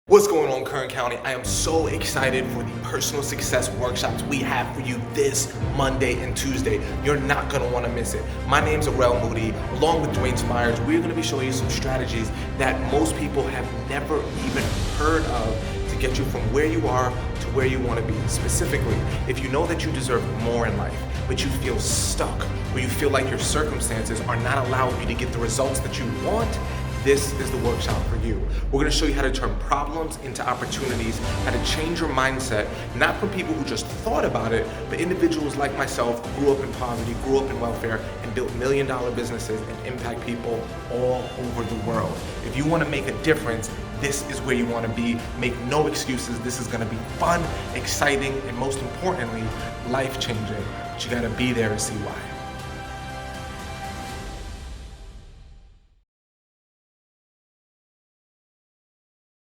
What's going on, Kern County? I am so excited for the personal success workshops we have for you this Monday and Tuesday. You're not gonna wanna miss it. My name's Arel Moody, along with Dwayne Spires. We're gonna be showing you some strategies that most people have never even heard of to get you from where you are to where you wanna be. Specifically, if you know that you deserve more in life, but you feel stuck, or you feel like your circumstances are not allowing you to get the results that you want, this is the workshop for you. We're gonna show you how to turn problems into opportunities, how to change your mindset, not from people who just thought about it, but individuals like myself who grew up in poverty, grew up in welfare, and built million-dollar businesses and impact people all over the world. If you wanna make a difference, this is where you wanna be. Make no excuses. This is gonna be fun, exciting, and most importantly, life-changing. But you gotta be there to see why.